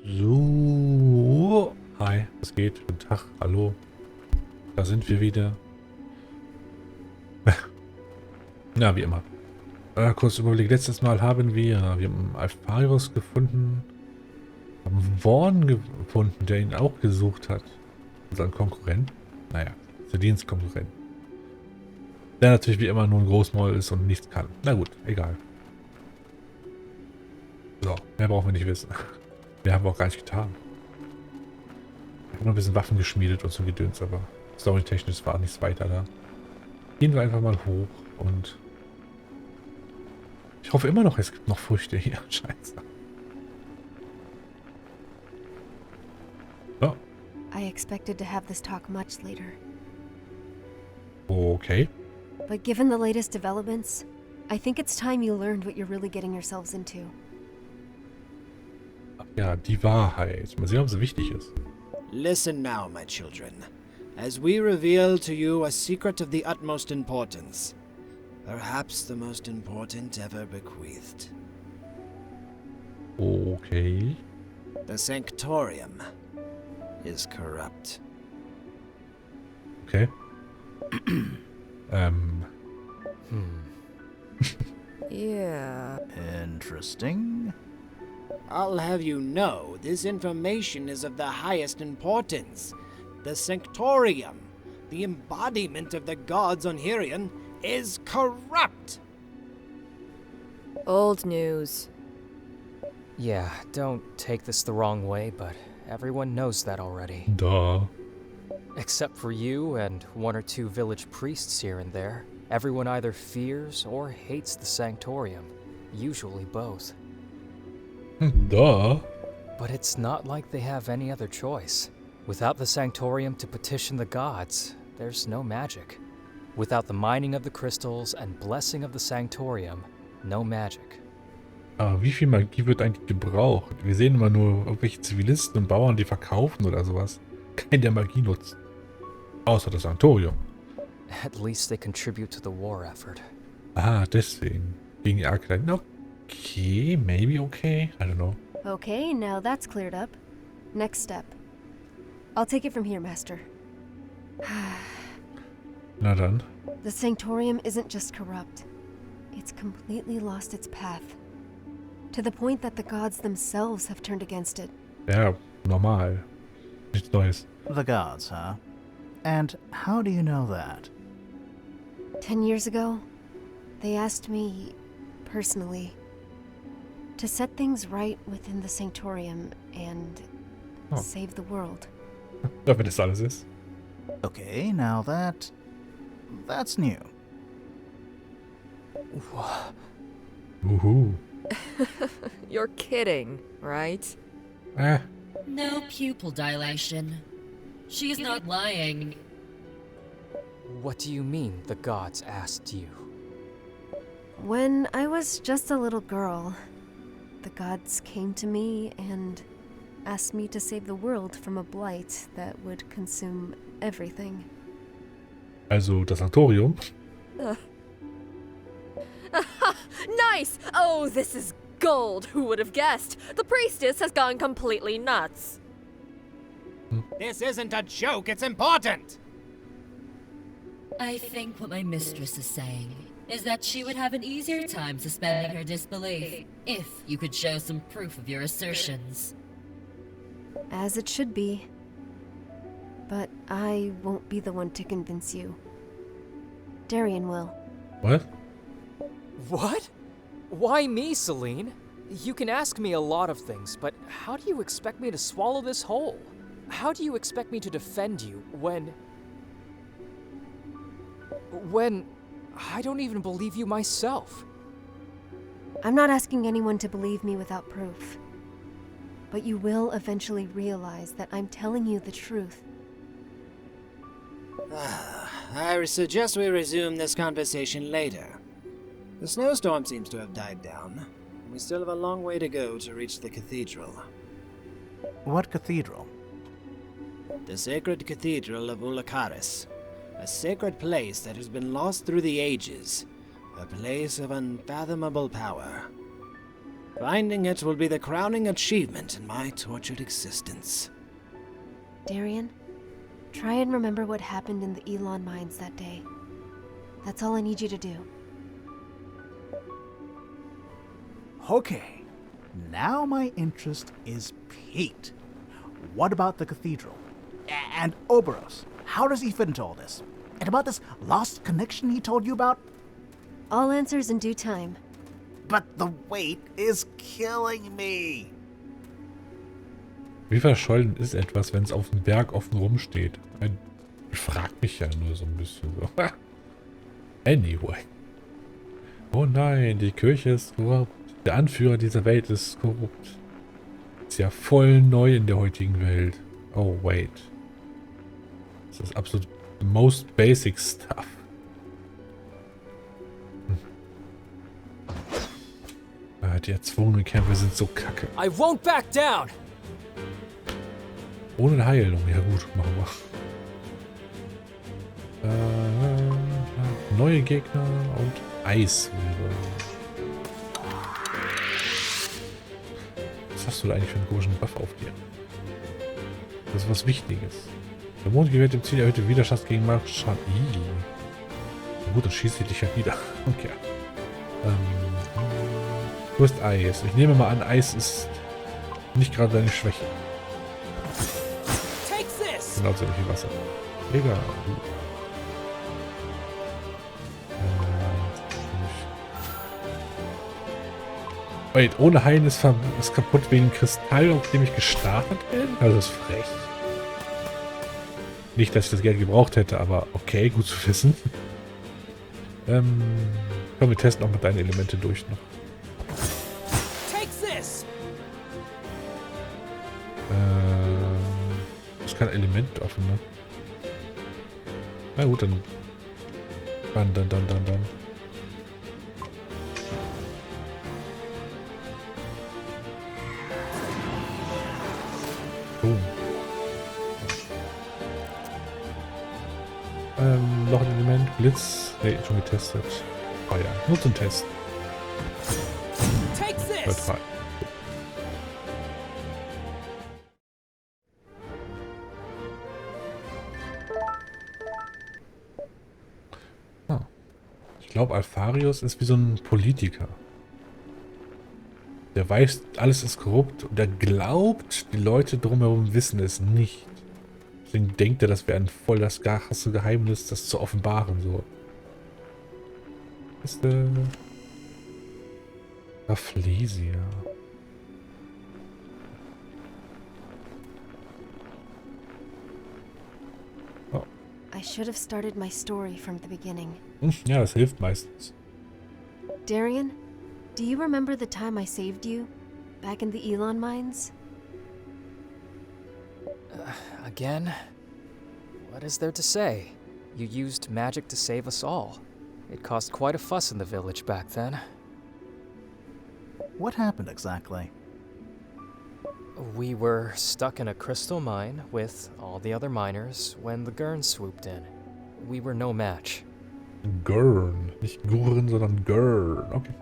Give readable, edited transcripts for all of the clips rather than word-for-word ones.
So. Hi, was geht? Guten Tag, hallo. Da sind wir wieder. Ja, wie immer. Kurz Überblick. Letztes Mal haben wir haben Alpharius gefunden. Haben Worn gefunden, der ihn auch gesucht hat. Unseren Konkurrent. Naja, der Dienstkonkurrent. Der natürlich wie immer nur ein Großmaul ist und nichts kann. Na gut, egal. So, mehr brauchen wir nicht wissen. Wir haben auch gar nicht getan. Wir haben nur ein bisschen Waffen geschmiedet und so Gedöns, aber storytechnisch war nichts weiter da. Gehen wir einfach mal hoch und ich hoffe immer noch, es gibt noch Früchte hier. Scheiße. So. I expected to have this talk much later. Okay. But given the latest developments, I think it's time you learned what you're really getting yourselves into. Ach ja, die Wahrheit. Mal sehen, ob sie wichtig ist. Listen now, my children, as we reveal to you a secret of the utmost importance. Perhaps the most important ever bequeathed. Okay. The Sanctorium is corrupt. Okay. Yeah. Interesting. I'll have you know, this information is of the highest importance. The Sanctorium, the embodiment of the gods on Hirion, is corrupt! Old news. Yeah, don't take this the wrong way, but everyone knows that already. Duh. Except for you and one or two village priests here and there. Everyone either fears or hates the Sanctorium. Usually both. Duh. But it's not like they have any other choice. Without the Sanctorium to petition the gods, there's no magic. Without the mining of the crystals and blessing of the Sanctorium, no magic. Aber wie viel Magie wird eigentlich gebraucht? Wir sehen immer nur irgendwelche Zivilisten und Bauern, die verkaufen oder sowas. Kein, der Magie nutzt. Außer das Sanctorium. At least they contribute to the war effort. Ah, deswegen. Gegen die Arkleiden. Okay, maybe okay. I don't know. Okay, now that's cleared up. Next step. I'll take it from here, Master. Na dann. The Sanctorium isn't just corrupt. It's completely lost its path. To the point that the gods themselves have turned against it. Ja, normal. Nichts Neues. The gods, huh? And how do you know that? 10 years ago, they asked me, personally, to set things right within the Sanctorium and save the world. Ja, wenn das alles ist. Okay, now that's new. Uhu. You're kidding, right? No pupil dilation. She is not lying. What do you mean the gods asked you? When I was just a little girl, the gods came to me and asked me to save the world from a blight that would consume everything. Also das Sanctorium. Nice! Oh, this is gold! Who would have guessed? The priestess has gone completely nuts. This isn't a joke, it's important! I think what my mistress is saying is that she would have an easier time suspending her disbelief if you could show some proof of your assertions. As it should be. But I won't be the one to convince you. Darian will. What? What? Why me, Celine? You can ask me a lot of things, but how do you expect me to swallow this whole? How do you expect me to defend you when I don't even believe you myself? I'm not asking anyone to believe me without proof. But you will eventually realize that I'm telling you the truth. I suggest we resume this conversation later. The snowstorm seems to have died down. We still have a long way to go to reach the cathedral. What cathedral? The sacred cathedral of Ulakaris. A sacred place that has been lost through the ages. A place of unfathomable power. Finding it will be the crowning achievement in my tortured existence. Darian, try and remember what happened in the Elon mines that day. That's all I need you to do. Okay, now my interest is piqued. What about the cathedral? And Oberos, how does he fit into all this? And about this lost connection he told you about? All answers in due time. But the wait is killing me. Wie verschollen ist etwas, wenn es auf dem Berg offen rumsteht? Ich frag mich ja nur so ein bisschen so. Anyway. Oh nein, die Kirche ist korrupt. Der Anführer dieser Welt ist korrupt. Ist ja voll neu in der heutigen Welt. Oh, wait. Das ist absolut the most basic stuff. Die erzwungenen Kämpfe sind so kacke. I won't back down! Ohne Heilung. Ja gut, machen wir. Neue Gegner und Eiswürfel. Was hast du da eigentlich für einen komischen Buff auf dir? Das ist was Wichtiges. Der Mond gewährt dem Ziel erhöhte Widerstand gegen Machtschaden. Na gut, dann schießt sie dich ja wieder. Okay. Du hast Eis. Ich nehme mal an, Eis ist nicht gerade deine Schwäche. Genauso wie Wasser. Egal. Wait, ohne Heilen ist kaputt wegen Kristall, auf dem ich gestartet bin? Also das ist frech. Nicht, dass ich das Geld gebraucht hätte, aber okay, gut zu wissen. Komm, wir testen auch mit deinen Elemente durch noch. Ist kein Element offen, ne? Na gut, dann. Dann. Boom. Noch ein Element. Blitz. Ne, schon getestet. Oh ja, nur zum Testen. Neutral. Ich glaube, Alpharius ist wie so ein Politiker. Der weiß, alles ist korrupt und er glaubt, die Leute drumherum wissen es nicht. Deswegen denkt er, das wäre ein voll das krasse Geheimnis, das zu offenbaren. So. Ist Rafflesia. Oh. I should have started my story from the beginning. Ja, das hilft meistens. Darian, do you remember the time I saved you? Back in the Elon mines? Again? What is there to say? You used magic to save us all. It caused quite a fuss in the village back then. What happened exactly? We were stuck in a crystal mine with all the other miners when the Gurn swooped in. We were no match. Gurn. Nicht Gurn, sondern Gurn. Okay.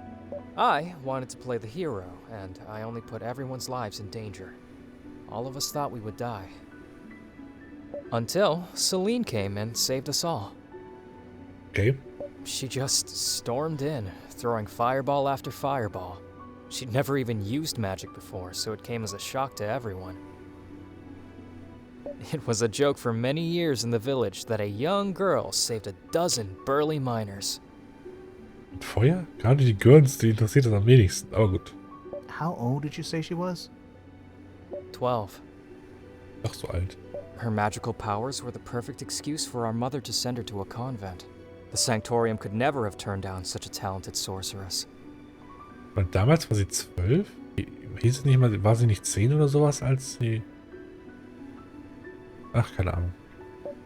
I wanted to play the hero, and I only put everyone's lives in danger. All of us thought we would die. Until Celine came and saved us all. Okay. She just stormed in, throwing fireball after fireball. She'd never even used magic before, so it came as a shock to everyone. It was a joke for many years in the village that a young girl saved a dozen burly miners. Mit Feuer? Gerade die Gurns, die interessiert das am wenigsten. Aber gut. How old did you say she was? 12. Ach, so alt. Her magical powers were the perfect excuse for our mother to send her to a convent. The Sanctorium could never have turned down such a talented sorceress. Und damals war sie 12? Hieß es nicht mal, war sie nicht 10 oder sowas, als sie... Ach, keine Ahnung.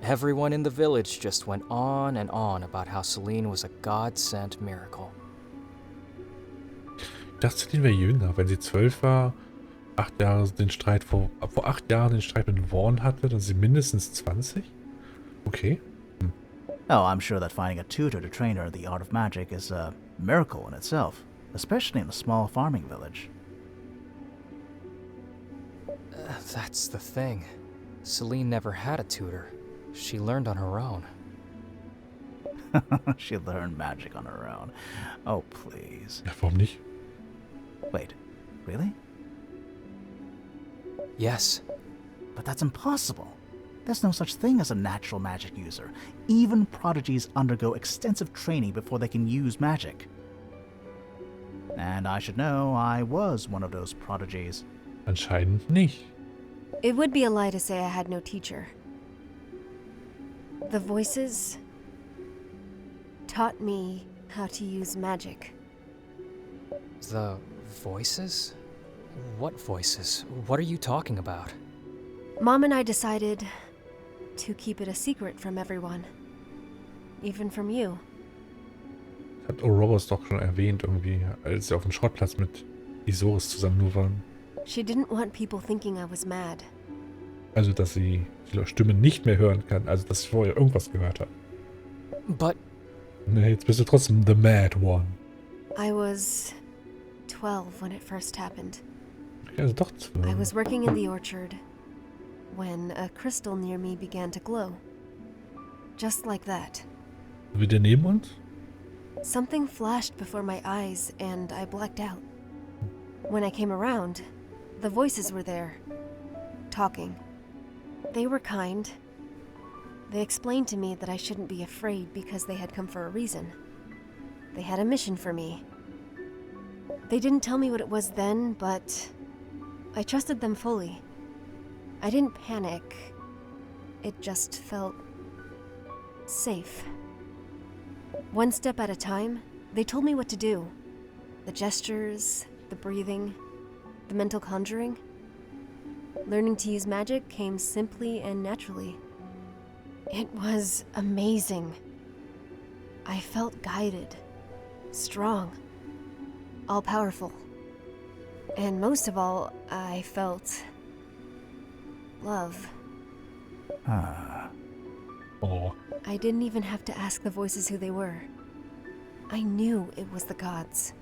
Everyone in the village just went on and on about how Celine was a God-sent miracle. Ich dachte, Celine wäre jünger. Wenn sie 12 war, 8 Jahre den Streit vor 8 Jahren den Streit mit Vaughn hatte, dann ist sie mindestens 20? Okay. Oh, I'm sure that finding a tutor to train her in the art of magic is a miracle in itself, especially in a small farming village. That's the thing. Celine never had a tutor. She learned on her own. She learned magic on her own. Oh, please. Ja, warum nicht? Wait, really? Yes. But that's impossible. There's no such thing as a natural magic user. Even prodigies undergo extensive training before they can use magic. And I should know, I was one of those prodigies. Anscheinend nicht. It would be a lie to say I had no teacher. The voices taught me how to use magic. The voices? What voices? What are you talking about? Mom and I decided to keep it a secret from everyone. Even from you. Hat Ouroboros doch schon erwähnt irgendwie, als sie auf dem Schrottplatz mit Isoris zusammen nur waren. She didn't want people thinking I was mad. Also, dass sie die Stimme nicht mehr hören kann. Also, dass sie vorher irgendwas gehört hat. But Ne, jetzt bist du trotzdem the mad one. I was 12 when it first happened. Also doch I was working in the orchard when a crystal near me began to glow. Just like that. Wie der neben uns? Something flashed before my eyes and I blacked out. When I came around, the voices were there, talking. They were kind. They explained to me that I shouldn't be afraid because they had come for a reason. They had a mission for me. They didn't tell me what it was then, but I trusted them fully. I didn't panic. It just felt safe. One step at a time, they told me what to do. The gestures, the breathing, the mental conjuring. Learning to use magic came simply and naturally. It was amazing. I felt guided, strong, all-powerful. And most of all, I felt love. Oh. I didn't even have to ask the voices who they were. I knew it was the gods.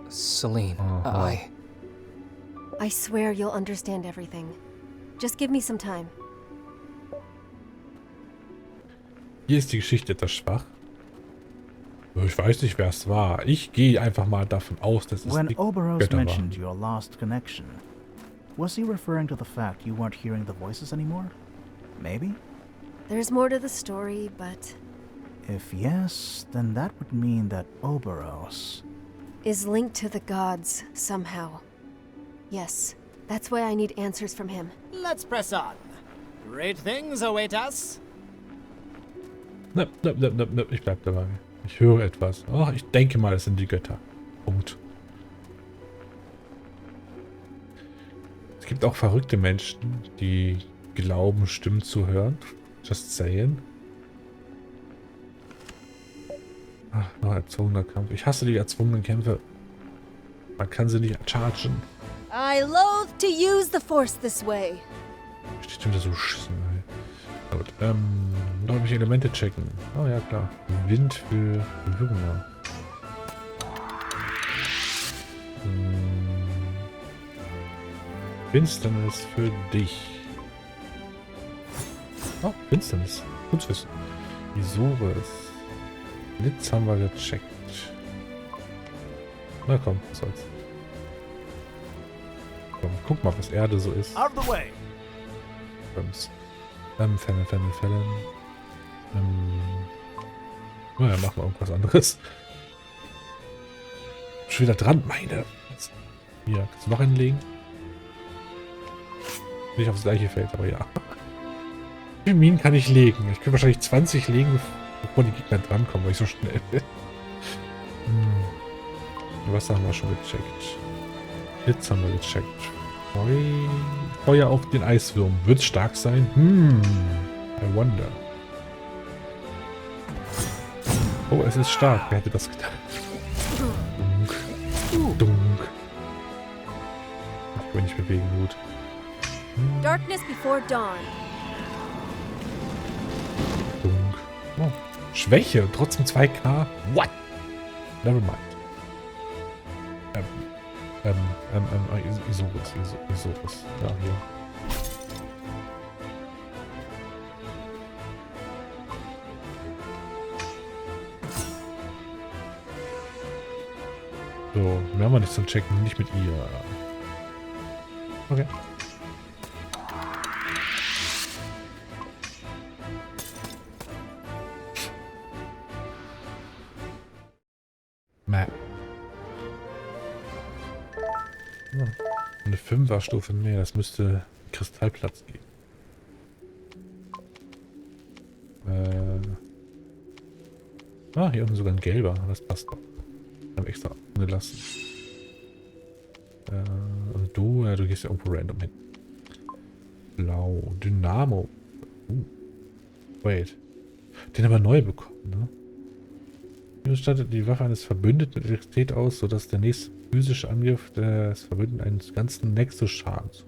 Celine, I swear you'll understand everything. Just give me some time. Hier ist die Geschichte etwas schwach. Ich weiß nicht, wer es war. Ich gehe einfach mal davon aus, dass es When die Oberos Götter mentioned waren. your lost connection, was he referring to the fact you weren't hearing the voices anymore? Maybe? There's more to the story, but If yes, then that would mean that Oberos... is linked to the gods somehow. Yes, that's why I need answers from him. Let's press on. Great things await us. Ne, ich bleib dabei. Ich höre etwas. Oh, ich denke mal, es sind die Götter. Punkt. Es gibt auch verrückte Menschen, die glauben, Stimmen zu hören. Just saying. Ach, noch erzwungener Kampf. Ich hasse die erzwungenen Kämpfe. Man kann sie nicht chargen. I loathe to use the force this way. Stimmt, so schissen. Gut, darf ich Elemente checken? Oh ja, klar. Wind für Würmer. Finsternis für dich. Oh, Finsternis. Gut zu wissen. Isoris. Blitz haben wir gecheckt. Na komm, was soll's. Komm, guck mal, was Erde so ist. Out of the way! Fällen. Naja, machen wir irgendwas anderes. Schon wieder dran, meine. Hier, kannst du noch einen legen? Nicht aufs gleiche Feld, aber ja. Wie viele Minen kann ich legen? Ich könnte wahrscheinlich 20 legen, bevor die Gegner drankommen, weil ich so schnell bin. Was haben wir schon gecheckt? Jetzt haben wir gecheckt. Feuer auf den Eiswurm. Wird stark sein? I wonder. Oh, es ist stark. Wer hätte das gedacht? Dunk. Ich will nicht bewegen, gut. Darkness before dawn. Dunk. Oh. Schwäche und trotzdem 2K. What? Never mind. Isurus. Ja, hier. So, mehr haben wir nicht zum Checken, nicht mit ihr. Okay. Map. Ja, eine 5er-Stufe mehr, das müsste Kristallplatz geben. Hier unten sogar ein gelber, das passt doch. Haben extra gelassen. Und du, ja, du gehst ja irgendwo random hin. Blau, Dynamo. Wait. Den haben wir neu bekommen, ne? Hier stattet die Waffe eines Verbündeten mit Elektrizität aus, sodass der nächste physische Angriff des Verbündeten einen ganzen Nexus-Schaden zu.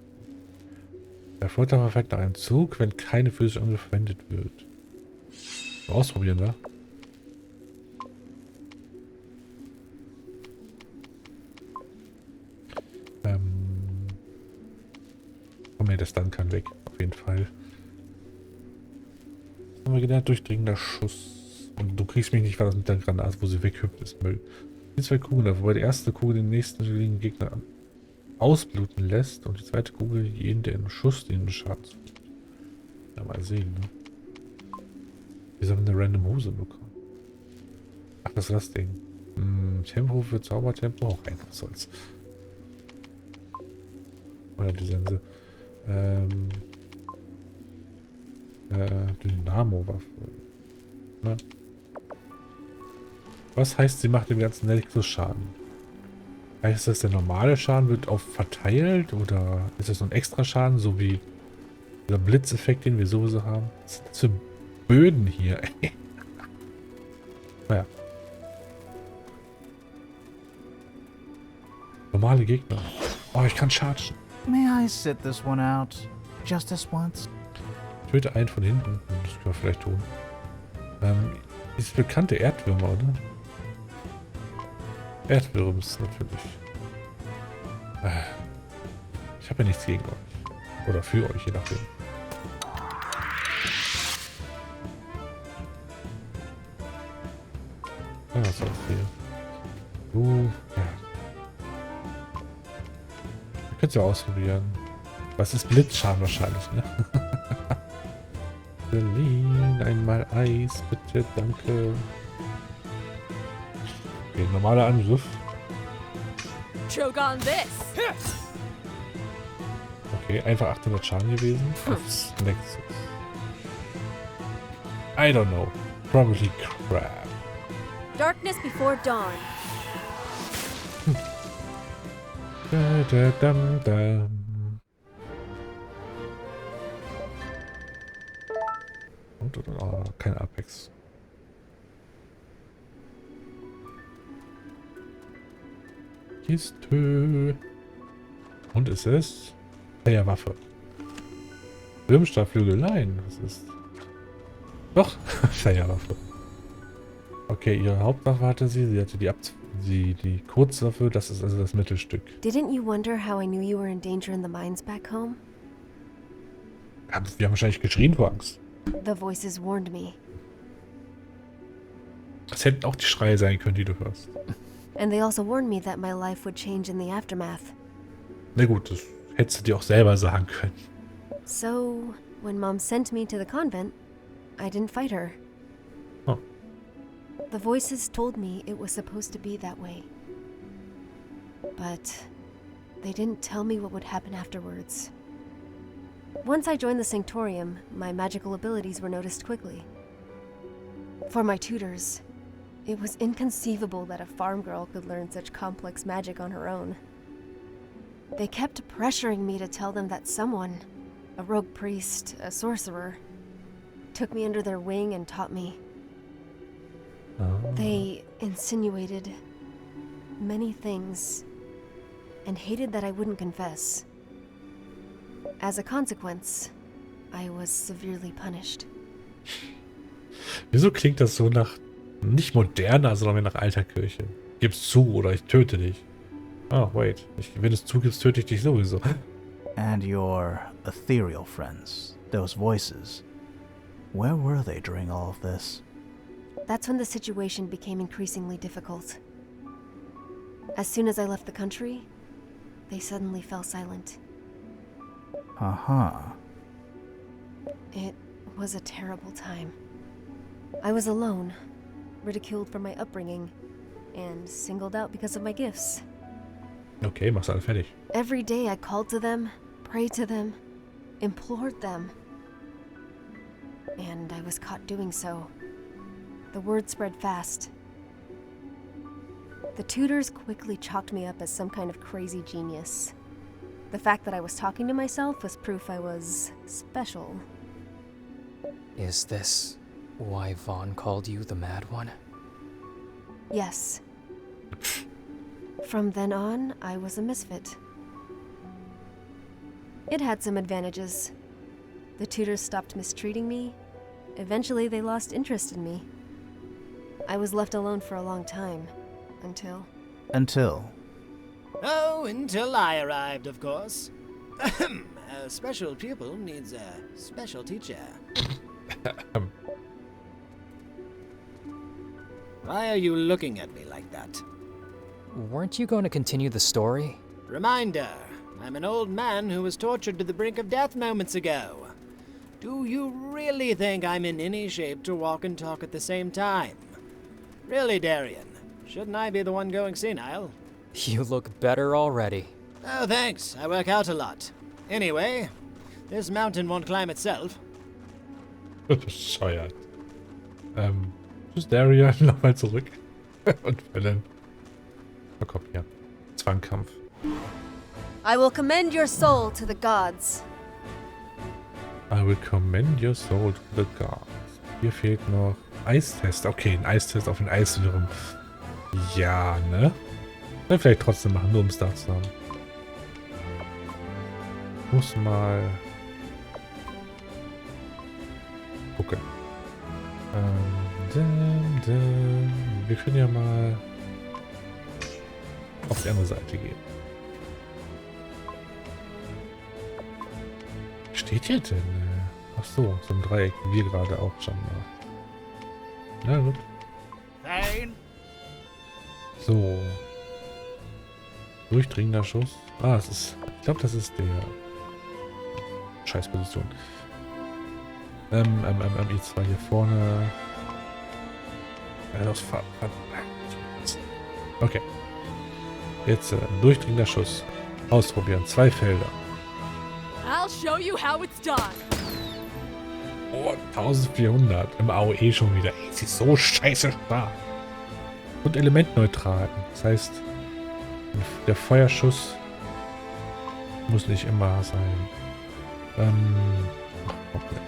Der Vorteil verfällt nach einem Zug, wenn keine physische Angriff verwendet wird. Mal ausprobieren, da. Oh ne, das dann kann weg, auf jeden Fall. Was haben wir gelernt? Durchdringender Schuss. Und du kriegst mich nicht, weil das mit der Granate, wo sie weghüpft, ist Müll. Die 2 Kugeln, wobei die erste Kugel den nächsten liegenden Gegner ausbluten lässt und die zweite Kugel jeden, der im Schuss den Schaden zufügt. Ja, mal sehen, ne? Wieso haben wir eine random Hose bekommen? Ach, was ist das Ding? Tempo für Zaubertempo? Auch einfach soll's. Oder die Sense. Dynamo-Waffe. Ne? Was heißt, sie macht dem ganzen Nexus Schaden? Heißt das, der normale Schaden wird auf verteilt oder ist das so ein extra Schaden, so wie der Blitzeffekt, den wir sowieso haben? Was sind das für Böden hier? Naja. Normale Gegner. Oh, ich kann chargen. May I sit this one out? Just this once? Töte einen von hinten. Das können wir vielleicht tun. Ist bekannte Erdwürmer, oder? Erdwürms natürlich. Ich habe ja nichts gegen euch. Oder für euch, je nachdem. Was ist das hier? Ja. Ihr könnt es ja ausprobieren. Was ist Blitzschaden wahrscheinlich, ne? Berlin, einmal Eis, bitte, danke. Okay, normaler Angriff. Choke on this. Okay, einfach 800 Schaden gewesen. Aufs Nexus. I don't know. Probably crap. Darkness before dawn. Da, da, dam, dam. Und, oh, kein Apex. Kiste. Und ist es? Feuerwaffe. Würmstabflügel, nein, das ist. Doch, Feuerwaffe. Okay, ihre Hauptwaffe hatte sie. Sie hatte die Kurzwaffe, das ist also das Mittelstück. Didn't you wonder how I knew you were in danger in the mines back home? Wir haben wahrscheinlich geschrien vor Angst. The voices warned me. Das hätten auch die Schreie sein können, die du hörst. And they also warned me that my life would change in the aftermath. Na gut, das hättest du dir auch selber sagen können. So, when Mom sent me to the convent, I didn't fight her. Oh. The voices told me it was supposed to be that way. But they didn't tell me what would happen afterwards. Once I joined the Sanctorium, my magical abilities were noticed quickly. For my tutors, it was inconceivable that a farm girl could learn such complex magic on her own. They kept pressuring me to tell them that someone, a rogue priest, a sorcerer, took me under their wing and taught me. Oh. They insinuated many things and hated that I wouldn't confess. As a consequence, I was severely punished. Wieso klingt das so nach nicht moderner, sondern nach alter Kirche? Gib's zu oder ich töte dich. Oh, wait. Wenn du es zugibst, töte ich dich sowieso. And your ethereal friends, those voices, where were they during all of this? That's when the situation became increasingly difficult. As soon as I left the country, they suddenly fell silent. Uh-huh. It was a terrible time. I was alone, ridiculed for my upbringing, and singled out because of my gifts. Okay, mach's alle fertig. Every day I called to them, prayed to them, implored them. And I was caught doing so. The word spread fast. The tutors quickly chalked me up as some kind of crazy genius. The fact that I was talking to myself was proof I was special. Is this why Vaughn called you the Mad One? Yes. From then on, I was a misfit. It had some advantages. The tutors stopped mistreating me. Eventually, they lost interest in me. I was left alone for a long time, until... Until? Oh, until I arrived, of course. A special pupil needs a special teacher. Why are you looking at me like that? Weren't you going to continue the story? Reminder, I'm an old man who was tortured to the brink of death moments ago. Do you really think I'm in any shape to walk and talk at the same time? Really, Darian? Shouldn't I be the one going senile? You look better already. Oh, thanks. I work out a lot. Anyway, this mountain won't climb itself. Bescheuert. Tschüss, Daria. Nochmal zurück. Und Fällen. Oh, komm, hier. Zwangkampf. I will commend your soul to the gods. I will commend your soul to the gods. Hier fehlt noch Eistest. Okay, ein Eistest auf den Eis wiederum. Ja, ne? Dann vielleicht trotzdem machen, nur um es da zu haben. Muss mal gucken. Wir können ja mal auf die andere Seite gehen. Was steht hier denn? Ach so, so ein Dreieck, wie wir gerade auch schon mal. Na gut. Nein. So. Durchdringender Schuss. Ah, es ist. Ich glaube, das ist der. Scheißposition. I2 hier vorne. Okay. Jetzt durchdringender Schuss. Ausprobieren. 2 Felder. I'll show you how it's done. Oh, 1400. Im AOE schon wieder. Ey, sie ist so scheiße stark. Und elementneutral. Das heißt, der Feuerschuss muss nicht immer sein. Okay.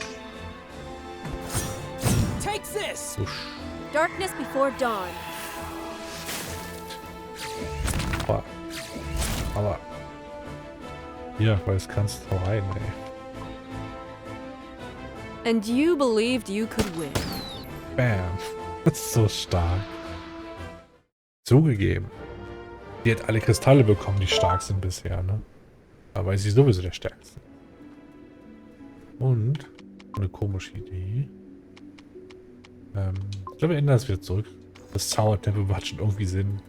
Take this! Darkness before dawn. Aber. Ja, weil es kannst, hau rein, ey. And you believed you could win. Bam. Das ist so stark. Zugegeben. Die hat alle Kristalle bekommen, die stark sind bisher, ne? Aber sie ist sowieso der Stärkste. Und eine komische Idee. Ich glaube, wir ändern das wieder zurück. Das Zaubertempel macht schon irgendwie Sinn.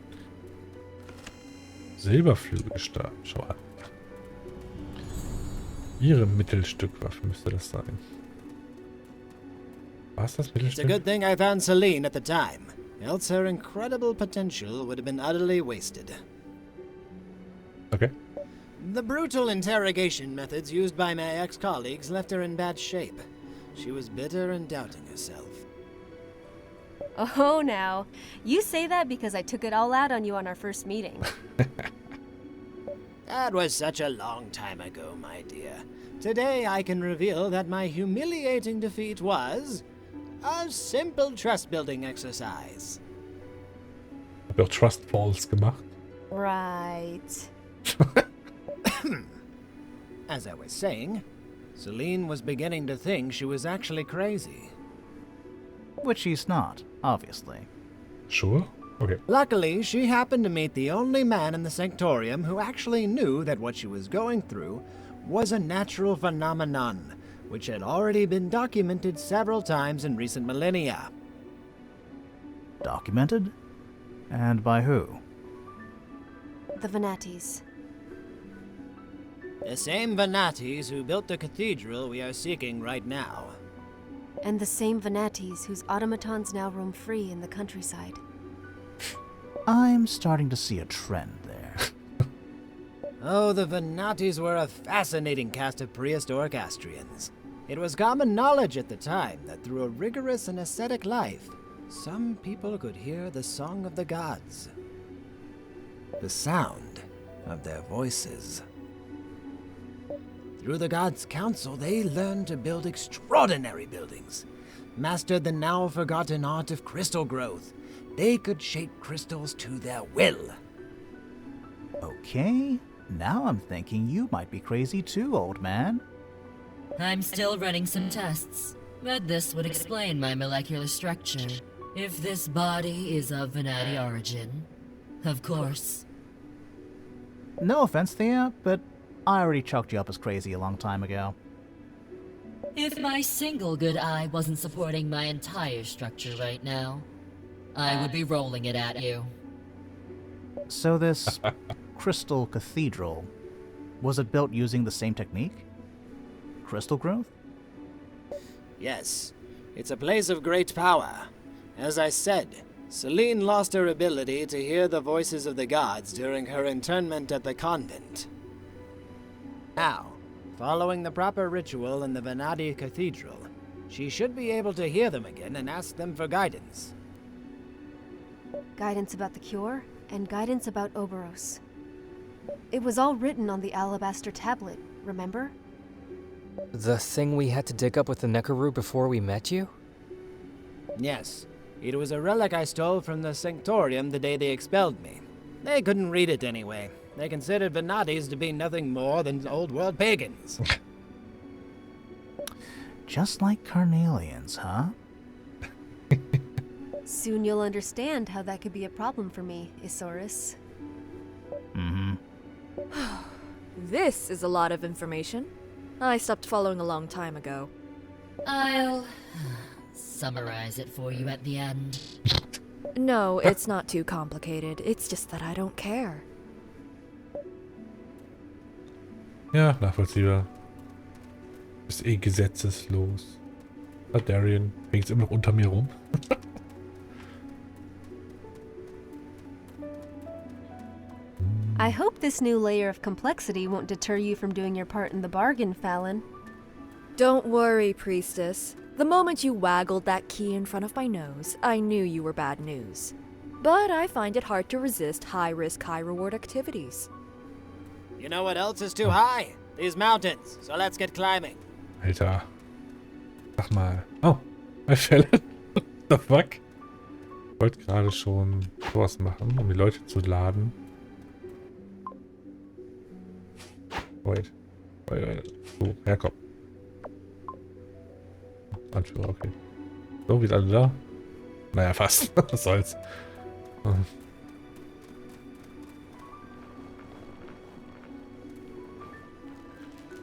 Silberflügelstab. Schau an. Ihre Mittelstückwaffe müsste das sein. Was das It's a Mittelstück? good thing I found Celine at the time, else her incredible potential would have been utterly wasted. Okay. The brutal interrogation methods used by my ex-colleagues left her in bad shape. She was bitter and doubting herself. Oh, now. You say that because I took it all out on you on our first meeting. That was such a long time ago, my dear. Today I can reveal that my humiliating defeat was a simple trust-building exercise. Hab ja auch Trust Falls gemacht. Right. As I was saying, Celine was beginning to think she was actually crazy. Which she's not, obviously. Sure? Okay. Luckily, she happened to meet the only man in the sanctorium who actually knew that what she was going through was a natural phenomenon, which had already been documented several times in recent millennia. Documented? And by who? The Venatis. The same Venatis who built the cathedral we are seeking right now. And the same Venatis whose automatons now roam free in the countryside. I'm starting to see a trend there. Oh, the Venatis were a fascinating cast of prehistoric Astrians. It was common knowledge at the time that through a rigorous and ascetic life, some people could hear the song of the gods. The sound of their voices. Through the gods' council, they learned to build extraordinary buildings, mastered the now forgotten art of crystal growth. They could shape crystals to their will. Okay, now I'm thinking you might be crazy too, old man. I'm still running some tests, but this would explain my molecular structure. If this body is of Venati origin, of course. No offense, Thea, but I already chalked you up as crazy a long time ago. If my single good eye wasn't supporting my entire structure right now, I would be rolling it at you. So this crystal cathedral, was it built using the same technique? Crystal growth? Yes, it's a place of great power. As I said, Celine lost her ability to hear the voices of the gods during her internment at the convent. Now, following the proper ritual in the Venati Cathedral, she should be able to hear them again and ask them for guidance. Guidance about the cure, and guidance about Oberos. It was all written on the alabaster tablet, remember? The thing we had to dig up with the Nekaru before we met you? Yes, it was a relic I stole from the sanctorium the day they expelled me. They couldn't read it anyway. They considered Venatis to be nothing more than old-world pagans. Just like Carnelians, huh? Soon you'll understand how that could be a problem for me, Isaurus. Mm-hmm. This is a lot of information. I stopped following a long time ago. I'll summarize it for you at the end. No, it's not too complicated. It's just that I don't care. Ja, nachvollziehbar. Ist eh gesetzeslos. Darian hängt immer noch unter mir rum. I hope this new layer of complexity won't deter you from doing your part in the bargain, Fallon. Don't worry, Priestess. The moment you waggled that key in front of my nose, I knew you were bad news. But I find it hard to resist high-risk, high-reward activities. You know what else is too high? These mountains. So let's get climbing. Alter. Sag mal. Oh, bei Fallon. What the fuck? Ich wollte gerade schon sowas machen, um die Leute zu laden. Wait. So, herkomm. Anführer, okay. So, wie alle da? Naja, fast. Was soll's.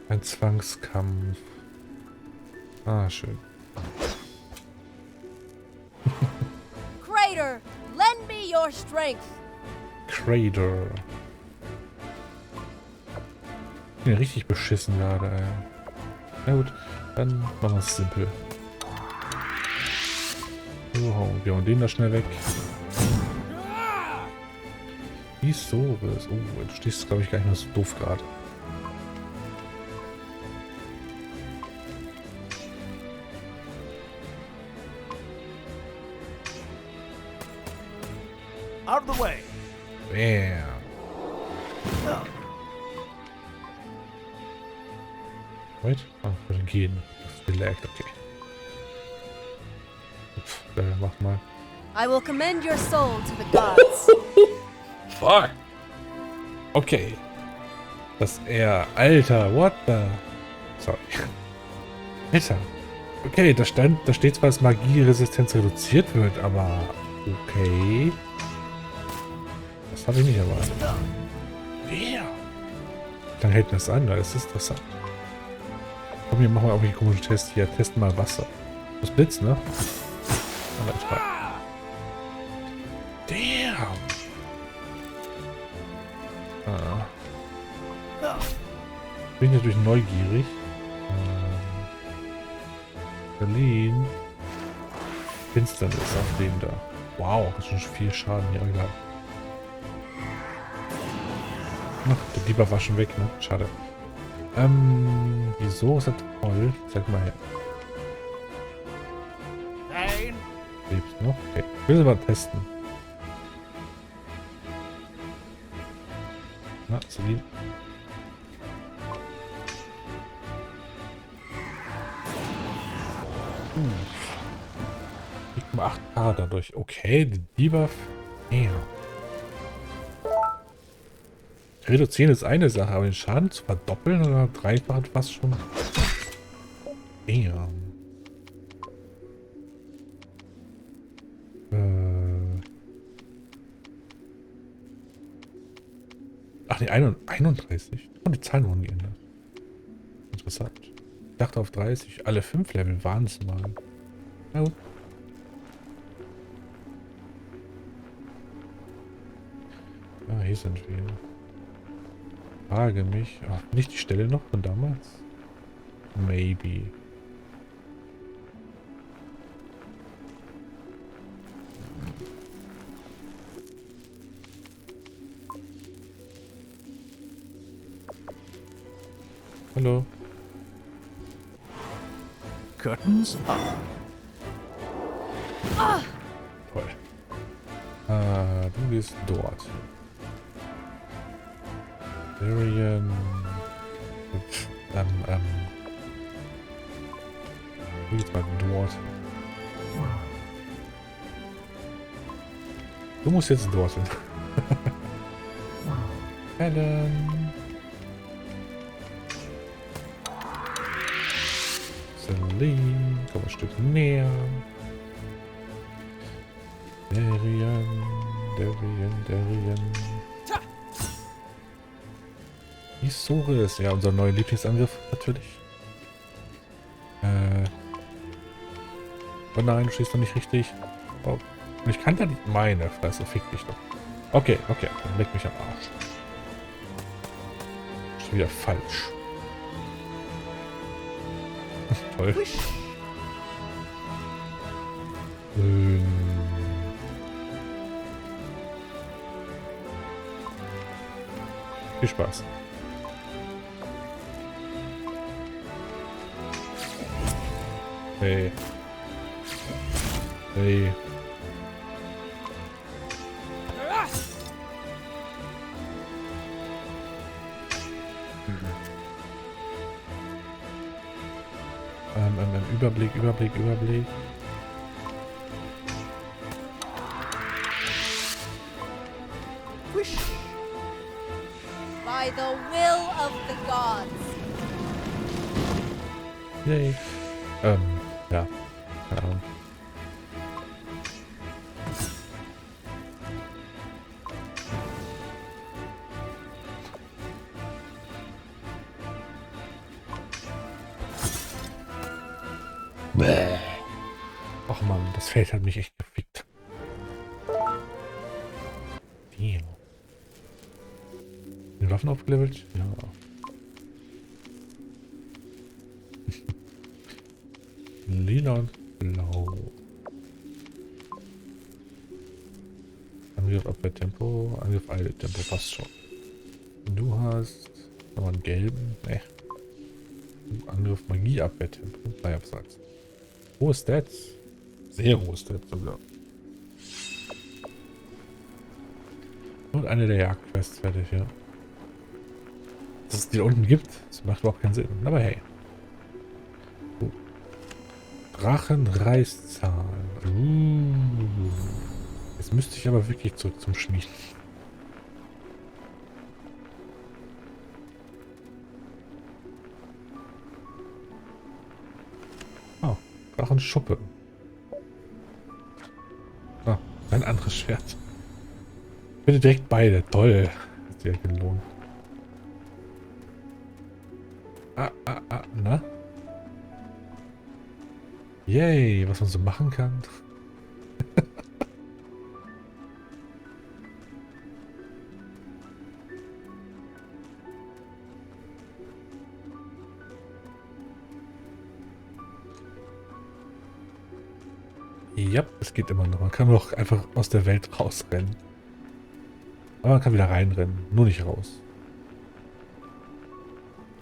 Ein Zwangskampf. Ah, schön. Crater, lend me your strength. Crater. Ich bin richtig beschissen gerade, ey. Na gut, dann machen wir es simpel. So, hauen wir den da schnell weg. Wieso? Oh, du stehst, glaube ich, gar nicht mehr so doof gerade. Out of the way! Bam. Wait? Ah, für den gehen. Das ist gelaggt, okay. Mach mal. I will commend your soul to the gods. Fuck! Okay. Das er. Alter, what the? Sorry. Alter. Okay, da steht zwar, dass Magieresistenz reduziert wird, aber okay. Das habe ich nicht erwartet. Ja. Wie lange hält das an? Das ist interessant. Komm, wir machen mal irgendwelche komischen Tests hier. Testen mal Wasser. Das Blitz, ne? Aber ich war. Damn. Bin natürlich neugierig. Berlin. Finsternis auf dem da. Wow, das ist schon viel Schaden hier. Egal. Ach, der Dieber war schon weg, ne? Schade. Wieso ist das toll? Sag mal her. Nein. Lebst noch? Okay. Ich will sie mal testen. Na, Celine. Ich mal 8K dadurch. Okay, die Debuff. Ja. Reduzieren ist eine Sache, aber den Schaden zu verdoppeln oder dreifachen fast schon. Ja. Ach nee, 31. Und die Zahlen wurden geändert. Interessant. Ich dachte auf 30. Alle 5 Level waren es mal. Na gut. Ah, hier sind wir. Frage mich. Ach, nicht die Stelle noch von damals? Maybe. Hallo. Curtains up. Toll. Du gehst dort. Varian. Du gehst mal dort. Du musst jetzt dort hin. Helen. Celine. Komm ein Stück näher. Darian. Isoris, ja, unser neuer Lieblingsangriff natürlich. Oh nein, du stehst doch nicht richtig. Oh, ich kann da nicht meine Fresse, fick dich doch. Okay, dann leck mich am Arsch. Schon wieder falsch. Toll. Viel Spaß. Hey. Hey. Überblick. By the will of the gods. Yay. Ja. Keine Ahnung. Bäh. Och Mann, das Feld hat mich echt gefickt. Damn. Die Waffen aufgelevelt? Ja. Lila und blau. Angriff Abwehrtempo, Angriff Eiltempo, passt schon. Du hast nochmal einen gelben. Ne. Angriff Magie Abwehrtempo, 3 Absatz. Hohe Stats. Sehr hohe Stats sogar. Und eine der Jagdquests fertig, ja. Dass es die da unten gibt, das macht überhaupt keinen Sinn. Aber hey. Drachenreißzahl. Jetzt müsste ich aber wirklich zurück zum Schmieden. Oh, Drachenschuppe. Ah, ein anderes Schwert. Bitte direkt beide. Toll. Das ist ja gelohnt. Na? Yay, was man so machen kann. Ja, es geht immer noch. Man kann doch einfach aus der Welt rausrennen. Aber man kann wieder reinrennen. Nur nicht raus.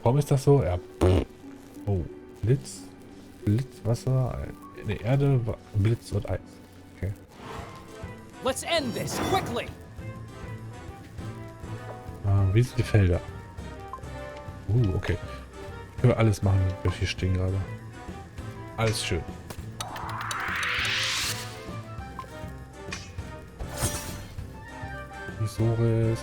Warum ist das so? Ja. Oh. Blitz. Blitz, Wasser. Eine Erde, Blitz und Eis. Okay. Let's end this quickly. Wie sind die Felder? Okay. Können wir alles machen, wir hier stehen gerade. Alles schön. Isoris.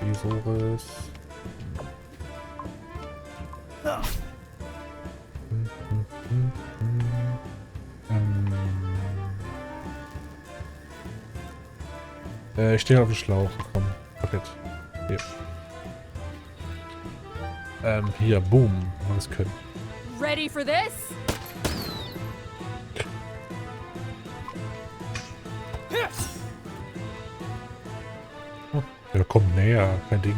Ich stehe auf dem Schlauch. Komm, Rocket. Hier, boom. Mal das können. Ready for this? Ja, kommt näher, kein Ding.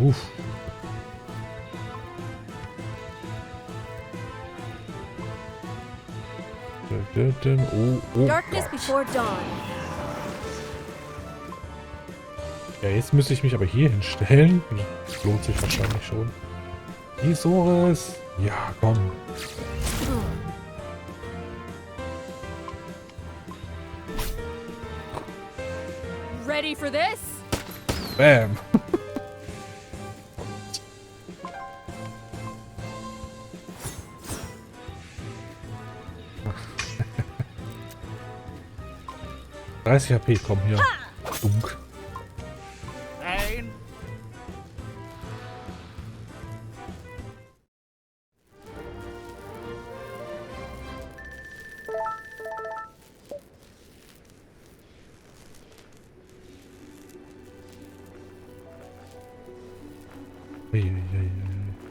Uff. Oh. Darkness before dawn. Ja, jetzt müsste ich mich aber hier hinstellen. Das lohnt sich wahrscheinlich schon. Isoris. Ja, komm. Ready for this? Bam. 30 HP, komm hier. Dunk. Nein.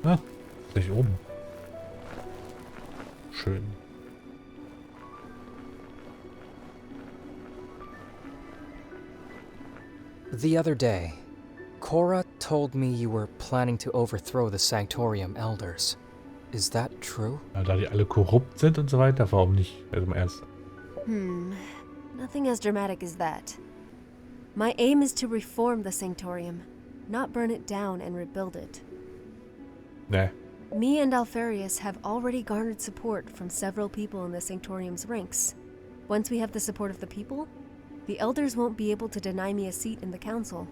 Ah, gleich oben. Schön. The other day, Cora told me you were planning to overthrow the Sanctorium elders. Is that true? Ja, da die alle korrupt sind und so weiter, warum nicht? Also im Ernst. Nothing as dramatic as that. My aim is to reform the Sanctorium, not burn it down and rebuild it. Ne. Me and Alfarius have already garnered support from several people in the Sanctorium's ranks. Once we have the support of the people, the elders won't be able to deny me a seat in the council.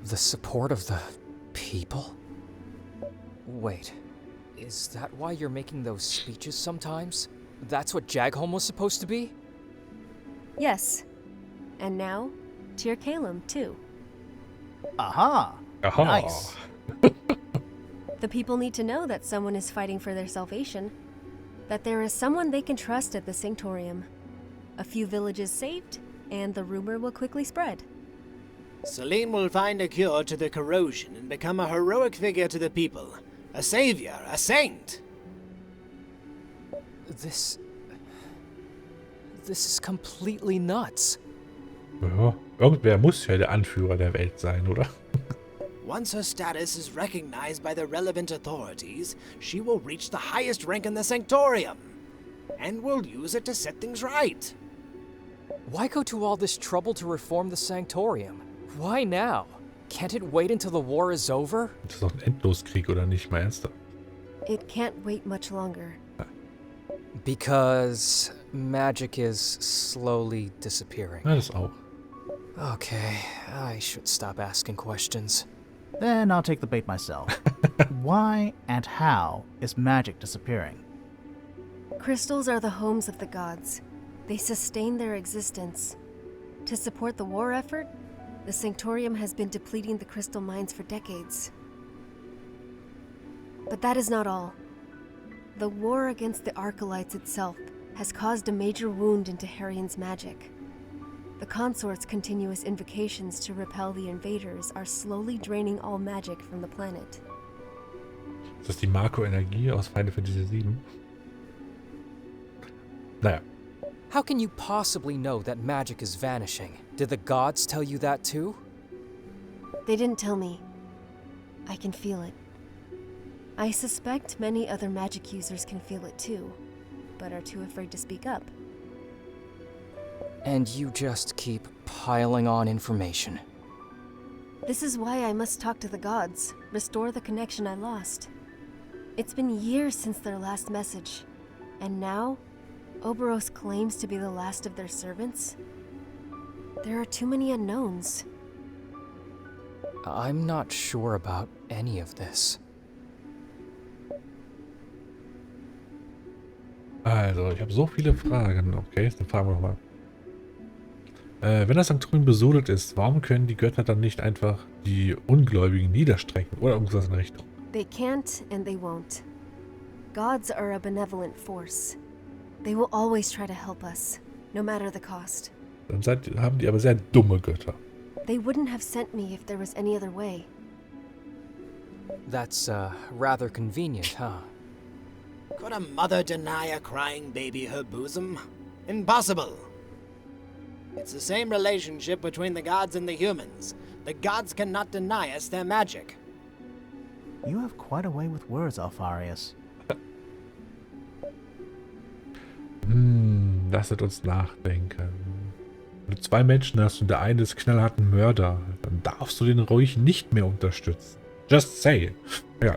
The support of the people? Wait, is that why you're making those speeches sometimes? That's what Jagholm was supposed to be? Yes. And now, Tyr Kalem, too. Aha. Aha. Nice. The people need to know that someone is fighting for their salvation, that there is someone they can trust at the Sanctorium. A few villages saved, and the rumor will quickly spread. Selim will find a cure to the corrosion and become a heroic figure to the people. A savior, a saint. This is completely nuts. Ja, irgendwer muss ja der Anführer der Welt sein, oder? Once her status is recognized by the relevant authorities, she will reach the highest rank in the Sanctorium, and will use it to set things right. Why go to all this trouble to reform the Sanctorium? Why now? Can't it wait until the war is over? Das ist doch ein Endloskrieg, oder nicht? Mal ernsthaft. It can't wait much longer. Because magic is slowly disappearing. Ja, das auch. Okay, I should stop asking questions. Then I'll take the bait myself. Why and how is magic disappearing? Crystals are the homes of the gods. They sustain their existence. To support the war effort, the Sanctorium has been depleting the crystal mines for decades. But that is not all. The war against the Archelites itself has caused a major wound into Harian's magic. The consort's continuous invocations to repel the invaders are slowly draining all magic from the planet. Ist das die Marco-Energie aus Final Fantasy VII? Naja. How can you possibly know that magic is vanishing? Did the gods tell you that too? They didn't tell me. I can feel it. I suspect many other magic users can feel it too, but are too afraid to speak up. And you just keep piling on information. This is why I must talk to the gods, restore the connection I lost. It's been years since their last message, and now, Oberos claims to be the last of their servants? There are too many unknowns. I'm not sure about any of this. Also, ich habe so viele Fragen. Okay, dann fragen wir nochmal. Wenn das Sanktorium besudelt ist, warum können die Götter dann nicht einfach die Ungläubigen niederstrecken? Oder irgendwas in der Richtung? They can't and they won't. Gods are a benevolent force. They will always try to help us, no matter the cost. Dann haben die aber sehr dumme Götter. They wouldn't have sent me if there was any other way. That's, rather convenient, huh? Could a mother deny a crying baby her bosom? Impossible! It's the same relationship between the gods and the humans. The gods cannot deny us their magic. You have quite a way with words, Alfarius. Lasset uns nachdenken. Wenn du zwei Menschen hast und der eine ist knallhart ein Mörder, dann darfst du den ruhig nicht mehr unterstützen. Just say. Ja,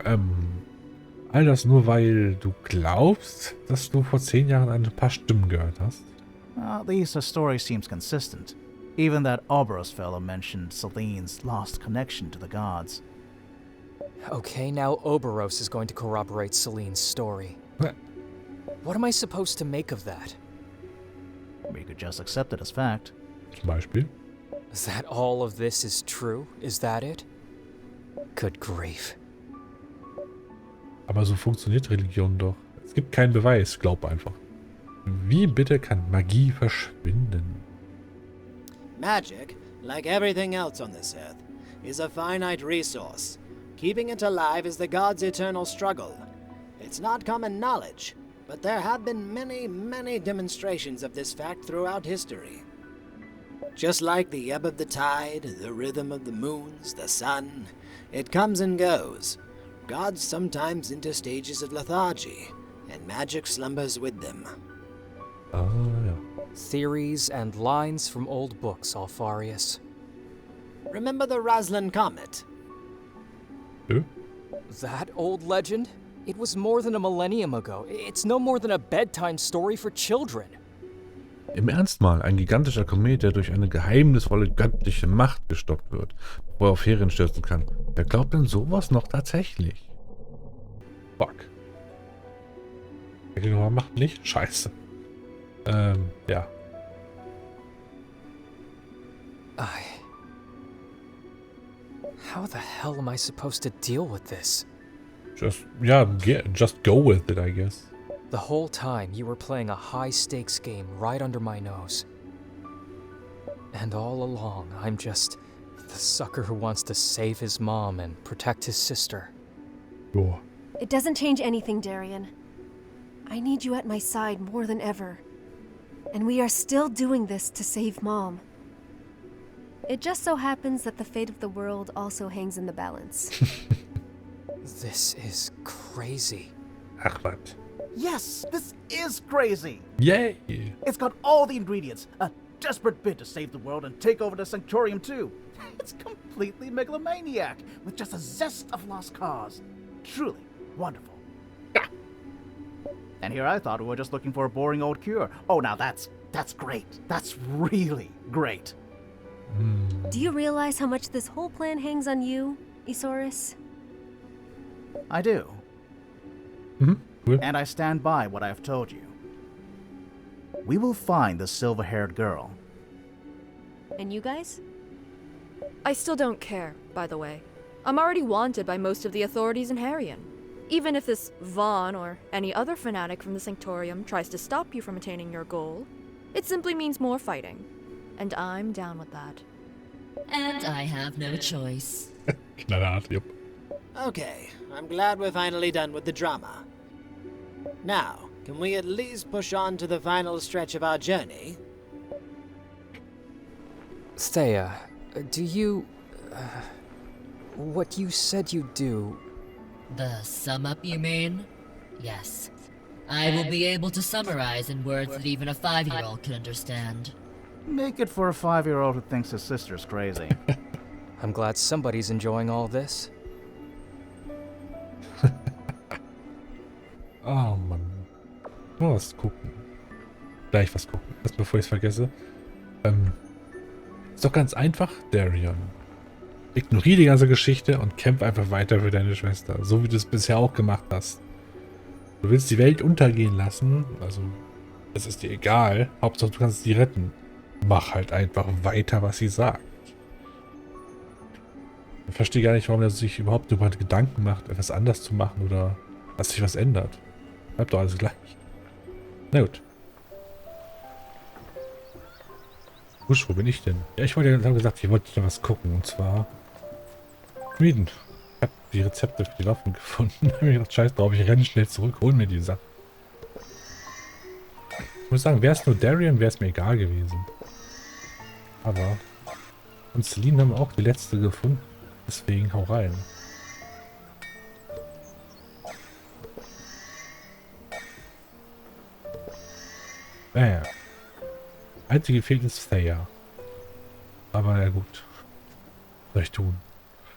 all das nur, weil du glaubst, dass du vor 10 Jahren ein paar Stimmen gehört hast? At least the story seems consistent. Even that Oberos fellow mentioned Celine's lost connection to the gods. Okay, now Oberos is going to corroborate Celine's story. What am I supposed to make of that? We could just accept it as fact. Zum Beispiel? That all of this is true? Is that it? Good grief. Aber so funktioniert Religion doch. Es gibt keinen Beweis, glaub einfach. Wie bitte kann Magie verschwinden? Magic, like everything else on this earth, is a finite resource. Keeping it alive is the gods' eternal struggle. It's not common knowledge, but there have been many, many demonstrations of this fact throughout history. Just like the ebb of the tide, the rhythm of the moons, the sun, it comes and goes. Gods sometimes enter stages of lethargy, and magic slumbers with them. Ah, ja. Theories and lines from old books, Alfarius. Remember the Roslin Comet? That old legend? It was more than a millennium ago. It's no more than a bedtime story for children. Im Ernst mal, ein gigantischer Komet, der durch eine geheimnisvolle göttliche Macht gestoppt wird, wo er auf Ferien stürzen kann. Wer glaubt denn sowas noch tatsächlich? Fuck. Die Nummer macht nicht? Scheiße. Ja. How the hell am I supposed to deal with this? Just go with it, I guess. The whole time you were playing a high-stakes game right under my nose. And all along, I'm just the sucker who wants to save his mom and protect his sister. Joa. It doesn't change anything, Darian. I need you at my side more than ever. And we are still doing this to save Mom. It just so happens that the fate of the world also hangs in the balance. This is crazy. Ach, was? Yes, this is crazy! Yay! It's got all the ingredients. A desperate bid to save the world and take over the Sanctorium too. It's completely megalomaniac, with just a zest of lost cause. Truly wonderful. And here I thought we were just looking for a boring old cure. Oh, now that's great. That's really great. Do you realize how much this whole plan hangs on you, Isaurus? I do. Cool. And I stand by what I have told you. We will find the silver-haired girl. And you guys? I still don't care, by the way. I'm already wanted by most of the authorities in Harrion. Even if this Vaughn or any other fanatic from the Sanctorium tries to stop you from attaining your goal, it simply means more fighting. and I'm down with that. And I have no choice. Knallhart, jupp. Okay, I'm glad we're finally done with the drama. Now, can we at least push on to the final stretch of our journey? Thea, do you... what you said you'd do... The sum up, you mean? Yes. I will be able to summarize in words that even a 5-year-old can understand. Make it for a 5-year-old who thinks his sister's crazy. I'm glad somebody's enjoying all this. Oh Mann. Mal was gucken. Gleich was gucken. Erst bevor ich es vergesse. Ist doch ganz einfach, Darion. Ignoriere die ganze Geschichte und kämpf einfach weiter für deine Schwester. So wie du es bisher auch gemacht hast. Du willst die Welt untergehen lassen. Also, es ist dir egal. Hauptsache, du kannst sie retten. Mach halt einfach weiter, was sie sagt. Ich verstehe gar nicht, warum er sich überhaupt darüber Gedanken macht, etwas anders zu machen oder dass sich was ändert. Bleibt doch alles gleich. Na gut. Husch, wo bin ich denn? Ja, ich wollte ja gesagt, ich wollte da was gucken. Und zwar Schmieden. Ich habe die Rezepte für die Waffen gefunden. Da habe ich gedacht, scheiß drauf, ich renne schnell zurück, hol mir die Sachen. Ich muss sagen, wäre es nur Darion, wäre es mir egal gewesen. Aber und Celine haben auch die letzte gefunden. Deswegen hau rein. Naja. Einzige fehlt ist Thea. Aber ja gut. Was soll ich tun?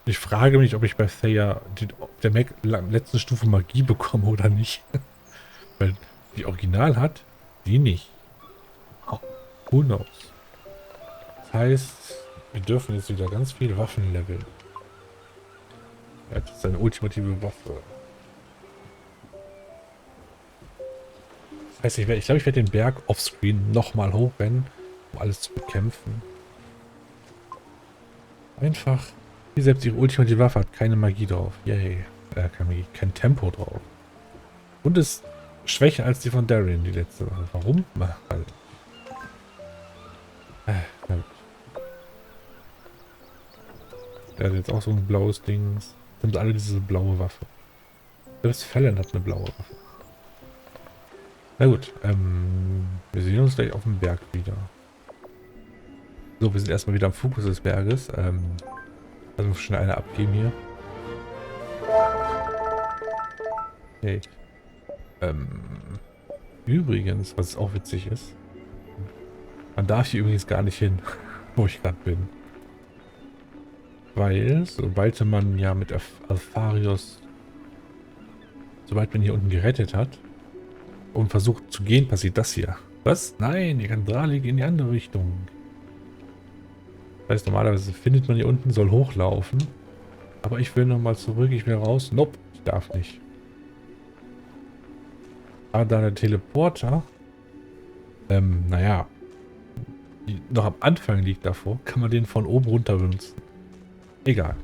Ich frage mich, ob ich bei Thea auf der letzten Stufe Magie bekomme oder nicht. Weil die Original hat, die nicht. Oh, who knows? Das heißt, wir dürfen jetzt wieder ganz viele Waffen leveln. Er hat seine ultimative Waffe. Das heißt, ich glaube, ich werde den Berg offscreen nochmal hochrennen, um alles zu bekämpfen. Einfach. Wie selbst ihre ultimative Waffe hat keine Magie drauf. Yay. Kein Tempo drauf. Und ist schwächer als die von Darion, die letzte Waffe. Warum? Na gut. Der hat jetzt auch so ein blaues Ding. Sind alle diese blaue Waffe. Selbst Fallon hat eine blaue Waffe. Na gut, wir sehen uns gleich auf dem Berg wieder. So, wir sind erstmal wieder am Fokus des Berges. Also schnell eine abgeben hier. Okay. Übrigens, was auch witzig ist, man darf hier übrigens gar nicht hin, wo ich gerade bin. Weil, sobald man ja mit Alpharius, sobald man hier unten gerettet hat und versucht zu gehen, passiert das hier. Was? Nein, ihr kann Drahlig in die andere Richtung. Das heißt, normalerweise findet man hier unten, soll hochlaufen. Aber ich will nochmal zurück, ich will raus. Nope, ich darf nicht. Aber da der Teleporter, naja, noch am Anfang liegt davor, kann man den von oben runter benutzen. Egal.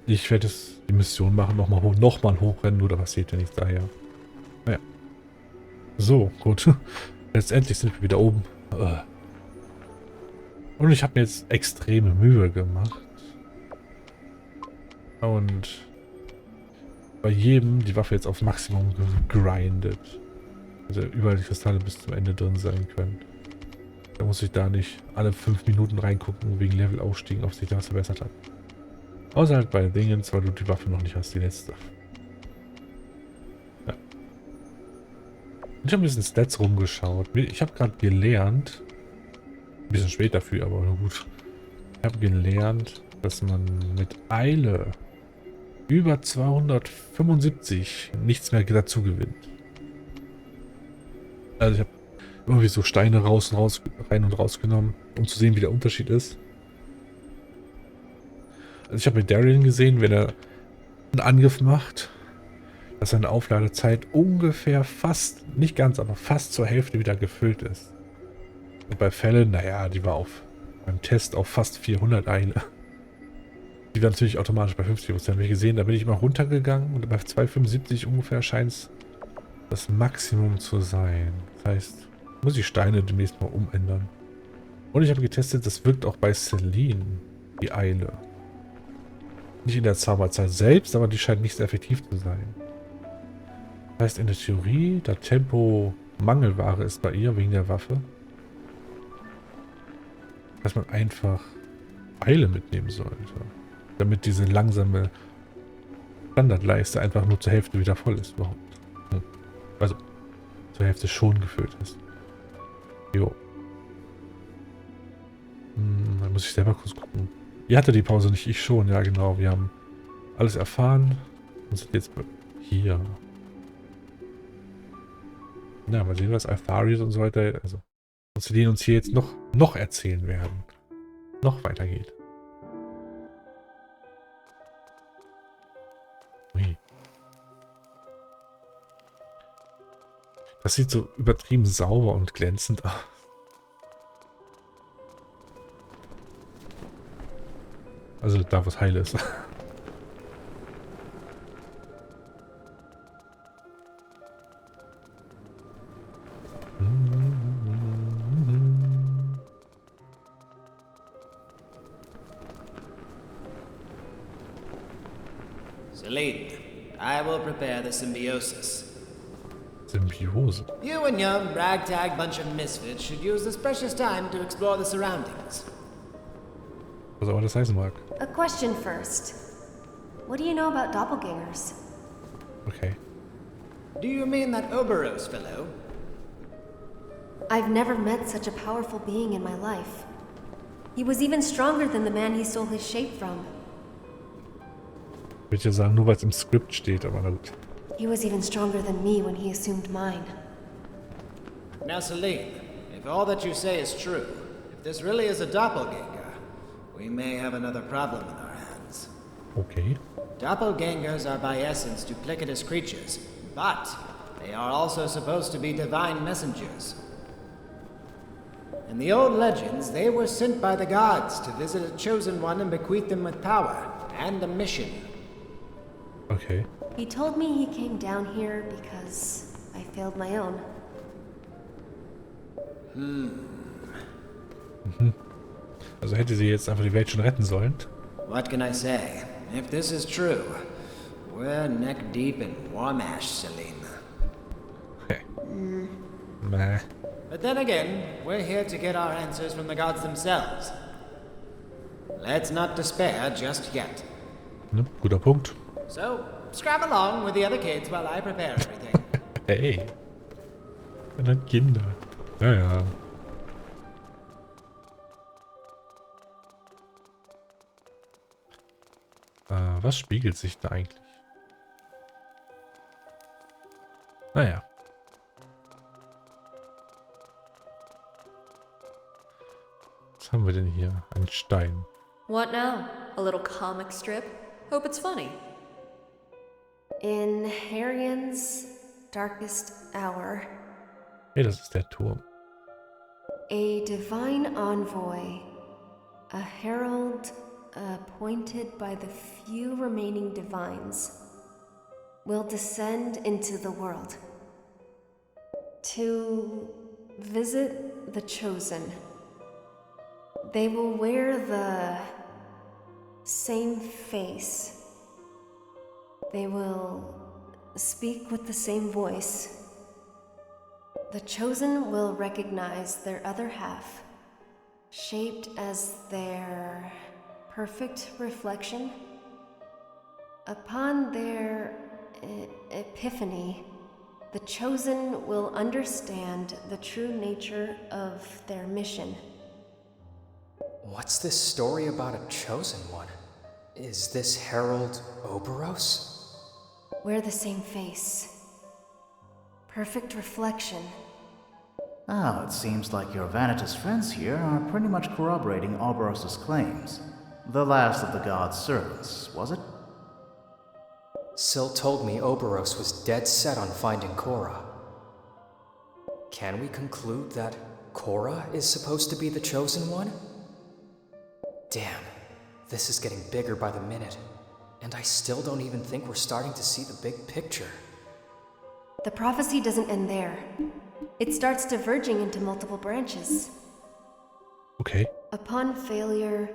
Ich werde die Mission machen, nochmal hochrennen, nur da passiert ja nichts daher. Naja. So, gut. Letztendlich sind wir wieder oben. Und ich habe mir jetzt extreme Mühe gemacht. Und bei jedem die Waffe jetzt auf Maximum gegrindet. Also überall die Kristalle bis zum Ende drin sein können. Da muss ich da nicht alle 5 Minuten reingucken, wegen Levelaufstiegen, ob sich das verbessert hat. Außer halt bei Dingen, weil du die Waffe noch nicht hast, die letzte. Ja. Ich habe ein bisschen Stats rumgeschaut. Ich habe gerade gelernt, ein bisschen spät dafür, aber gut. Ich habe gelernt, dass man mit Eile über 275 nichts mehr dazu gewinnt. Also ich habe irgendwie so Steine rein und rausgenommen, um zu sehen, wie der Unterschied ist. Also ich habe mit Darion gesehen, wenn er einen Angriff macht, dass seine Aufladezeit ungefähr fast, nicht ganz, aber fast zur Hälfte wieder gefüllt ist. Und bei Fällen, naja, die war beim Test auf fast 400 Eile. Die war natürlich automatisch bei 50%, habe ich gesehen. Da bin ich mal runtergegangen und bei 275 ungefähr scheint es das Maximum zu sein. Das heißt, muss ich Steine demnächst mal umändern. Und ich habe getestet, das wirkt auch bei Celine, die Eile. Nicht in der Zauberzeit selbst, aber die scheint nicht sehr effektiv zu sein. Das heißt in der Theorie, da Tempo Mangelware ist bei ihr wegen der Waffe, dass man einfach Eile mitnehmen sollte. Damit diese langsame Standardleiste einfach nur zur Hälfte wieder voll ist überhaupt. Also zur Hälfte schon gefüllt ist. Jo. Dann muss ich selber kurz gucken. Ihr hatte die Pause nicht, ich schon. Ja genau, wir haben alles erfahren und sind jetzt hier. Na, mal sehen, was Altharius und so weiter, also was die uns hier jetzt noch erzählen werden. Noch weitergeht. Ui. Das sieht so übertrieben sauber und glänzend aus. Also da, wo es heil ist. Celine, I will prepare the symbiosis. Symbiose. You and your ragtag bunch of misfits should use this precious time to explore the surroundings. Was auch das heißen mag. A question first. What do you know about doppelgangers? Okay. Do you mean that Oberos fellow? I've never met such a powerful being in my life. He was even stronger than the man he stole his shape from. Ich würde ja sagen, nur weil es im Skript steht, aber na gut. He was even stronger than me when he assumed mine. Now, Celine, if all that you say is true, if this really is a doppelganger, we may have another problem in our hands. Okay. Doppelgangers are by essence duplicitous creatures, but they are also supposed to be divine messengers. In the old legends, they were sent by the gods to visit a chosen one and bequeath them with power and a mission. Okay. He told me he came down here because I failed my own. Also hätte sie jetzt einfach die Welt schon retten sollen. What can I say? If this is true, we're neck deep in Warmash, Celine. Okay. Meh. But then again, we're here to get our answers from the gods themselves. Let's not despair just yet. Ne, guter Punkt. So, scrab along with the other kids while I prepare everything. Hey. Man hat Kinder. Ja, ja. Was spiegelt sich da eigentlich? Naja. Was haben wir denn hier? Ein Stein. What now? A little comic strip? Hope it's funny. In Harian's darkest hour, Hey, das ist der Turm. a divine envoy, a herald appointed by the few remaining divines, will descend into the world to visit the chosen. They will wear the same face. They will speak with the same voice. The chosen will recognize their other half, shaped as their perfect reflection. Upon their epiphany, the chosen will understand the true nature of their mission. What's this story about a chosen one? Is this Herald Oberos? Wear the same face. Perfect reflection. Oh, it seems like your vanitous friends here are pretty much corroborating Oberos' claims. The last of the god's servants, was it? Syl told me Oberos was dead set on finding Korra. Can we conclude that Korra is supposed to be the chosen one? Damn, this is getting bigger by the minute, and I still don't even think we're starting to see the big picture. The prophecy doesn't end there. It starts diverging into multiple branches. Okay. Upon failure,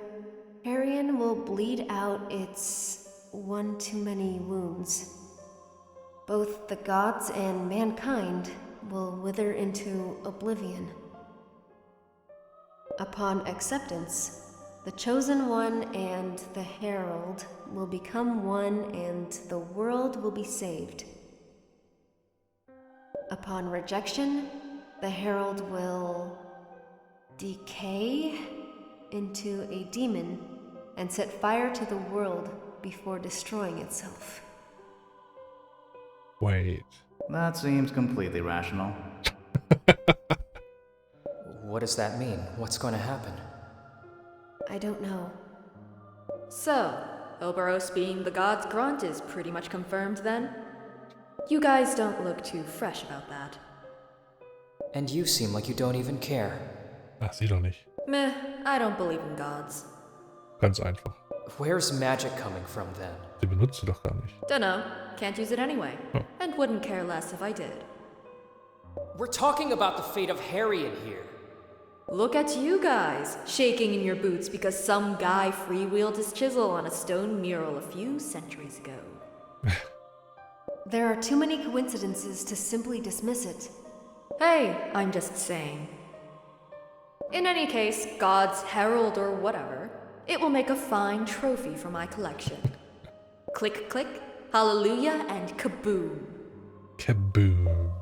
Arian will bleed out its one too many wounds. Both the gods and mankind will wither into oblivion. Upon acceptance, the Chosen One and the Herald will become one and the world will be saved. Upon rejection, the Herald will decay into a demon and set fire to the world before destroying itself. Wait. That seems completely rational. What does that mean? What's going to happen? I don't know. So, Oberos being the god's grunt is pretty much confirmed then? You guys don't look too fresh about that. And you seem like you don't even care. Ach, sie doch nicht. Meh, I don't believe in gods. Ganz einfach. Where's magic coming from then? Sie benutzt sie doch gar nicht. Dunno, can't use it anyway. Oh. And wouldn't care less if I did. We're talking about the fate of Harriet here. Look at you guys, shaking in your boots because some guy freewheeled his chisel on a stone mural a few centuries ago. There are too many coincidences to simply dismiss it. Hey, I'm just saying. In any case, God's herald or whatever, it will make a fine trophy for my collection. Click, click, hallelujah, and kaboom. Kaboom.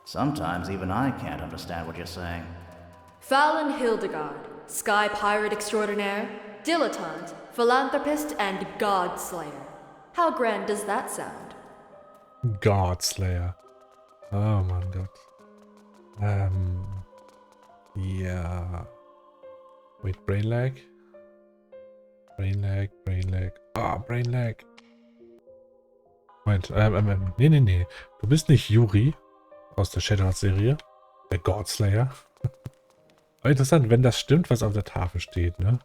Sometimes even I can't understand what you're saying. Fallon Hildegard, sky pirate extraordinaire, dilettante, philanthropist, and godslayer. How grand does that sound? Godslayer. Oh mein Gott. Ja. Wait, brain lag? Brain lag, brain lag. Ah, brain lag. Moment, nee. Du bist nicht Yuri aus der Shadowheart-Serie. Der Godslayer. Aber interessant, wenn das stimmt, was auf der Tafel steht, ne?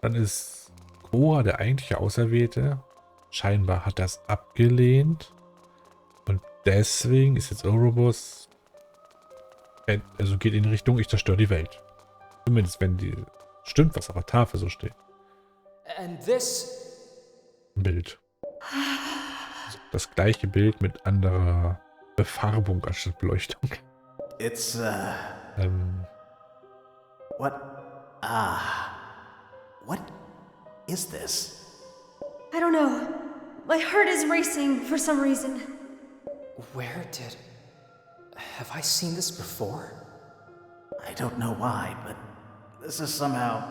Dann ist Korra der eigentliche Auserwählte. Scheinbar hat das abgelehnt. Und deswegen ist jetzt Ouroboros, also geht in Richtung, ich zerstöre die Welt. Zumindest wenn die stimmt, was auf der Tafel so steht. And this... Ein Bild. Also das gleiche Bild mit anderer Befarbung anstatt Beleuchtung. It's, what is this? I don't know. My heart is racing for some reason. Where did... Have I seen this before? I don't know why, but this is somehow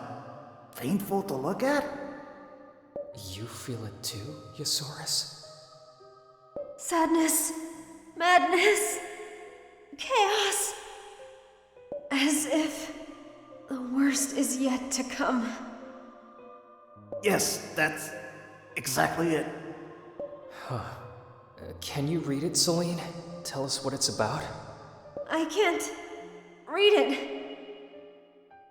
painful to look at. You feel it too, Yosaurus? Sadness, madness, chaos. As if the worst is yet to come. Yes, that's exactly it. Can you read it, Celine? Tell us what it's about? I can't read it.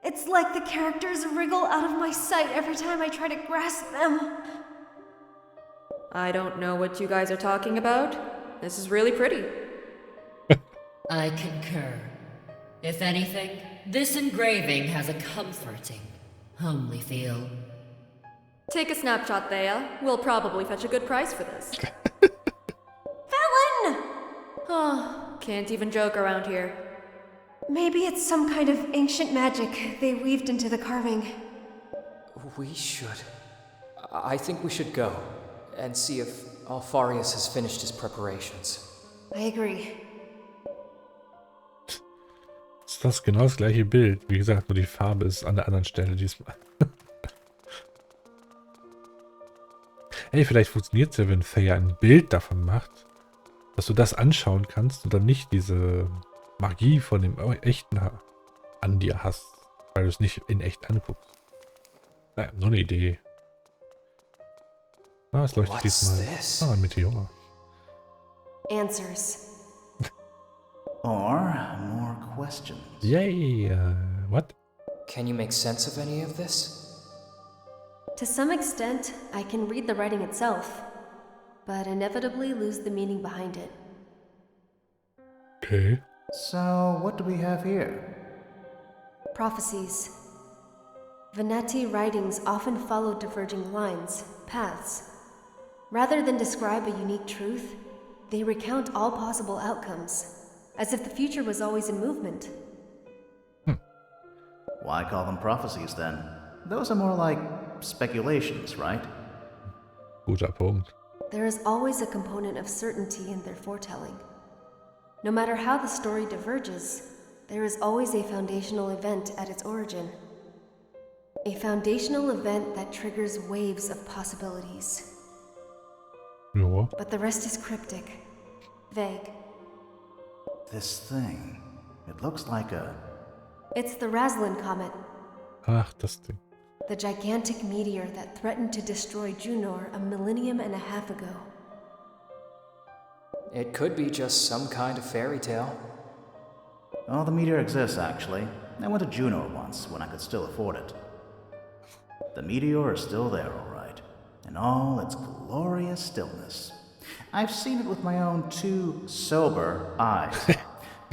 It's like the characters wriggle out of my sight every time I try to grasp them. I don't know what you guys are talking about. This is really pretty. I concur. If anything, this engraving has a comforting, homely feel. Take a snapshot, Thea. We'll probably fetch a good price for this. Felon! Oh, can't even joke around here. Maybe it's some kind of ancient magic they weaved into the carving. We should... I think we should go and see if Alfarius has finished his preparations. I agree. Ist das genau das gleiche Bild? Wie gesagt, nur die Farbe ist an der anderen Stelle diesmal. Hey, vielleicht funktioniert es ja, wenn Thea ein Bild davon macht, dass du das anschauen kannst und dann nicht diese Magie von dem echten an dir hast, weil du es nicht in echt anguckst. Naja, nur eine Idee. Ah, es leuchtet diesmal. Ah, ein Meteor. Answers. Or more questions. Yay! What? Can you make sense of any of this? To some extent, I can read the writing itself, but inevitably lose the meaning behind it. Okay. So, what do we have here? Prophecies. Veneti writings often follow diverging lines, paths. Rather than describe a unique truth, they recount all possible outcomes, as if the future was always in movement. Why call them prophecies then? Those are more like speculations, right? Guter Punkt. There is always a component of certainty in their foretelling. No matter how the story diverges, there is always a foundational event at its origin. A foundational event that triggers waves of possibilities. Ja. But the rest is cryptic, vague. This thing, it looks like a... It's the Raslin Comet, Ach, das Ding. the gigantic meteor that threatened to destroy Junor a millennium and a half ago. It could be just some kind of fairy tale. Oh, the meteor exists, actually. I went to Juneau once, when I could still afford it. The meteor is still there, all right, in all its glorious stillness. I've seen it with my own two sober eyes.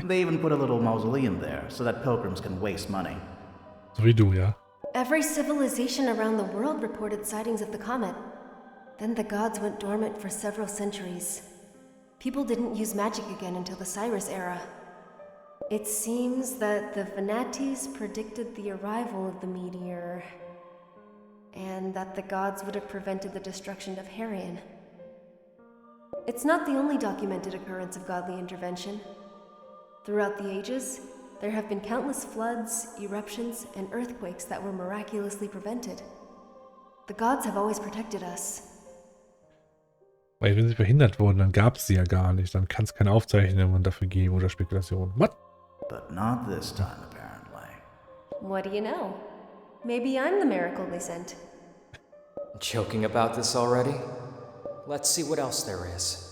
They even put a little mausoleum there, so that pilgrims can waste money. So wie du, ja. Every civilization around the world reported sightings of the comet. Then the gods went dormant for several centuries. People didn't use magic again until the Cyrus era. It seems that the Venatis predicted the arrival of the meteor, and that the gods would have prevented the destruction of Harion. It's not the only documented occurrence of godly intervention. Throughout the ages, there have been countless floods, eruptions, and earthquakes that were miraculously prevented. The gods have always protected us. Weil wenn sie verhindert wurden, dann gab es sie ja gar nicht. Dann kann es keine Aufzeichnungen dafür geben oder Spekulationen. What? But not this time, apparently. What do you know? Maybe I'm the miracle they sent. Joking about this already? Let's see what else there is.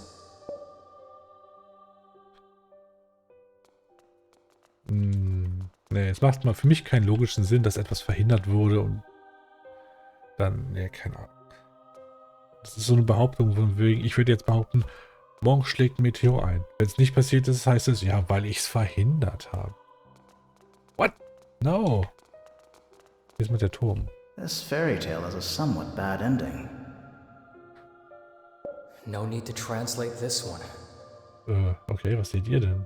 Nee, es macht mal für mich keinen logischen Sinn, dass etwas verhindert wurde und dann, nee, keine Ahnung. Das ist so eine Behauptung von wegen, ich würde jetzt behaupten, morgen schlägt ein Meteor ein. Wenn es nicht passiert ist, heißt es, ja, weil ich es verhindert habe. What? No. Hier ist mit der Turm. This fairy tale has a somewhat bad ending. No need to translate this one. Okay, was seht ihr denn?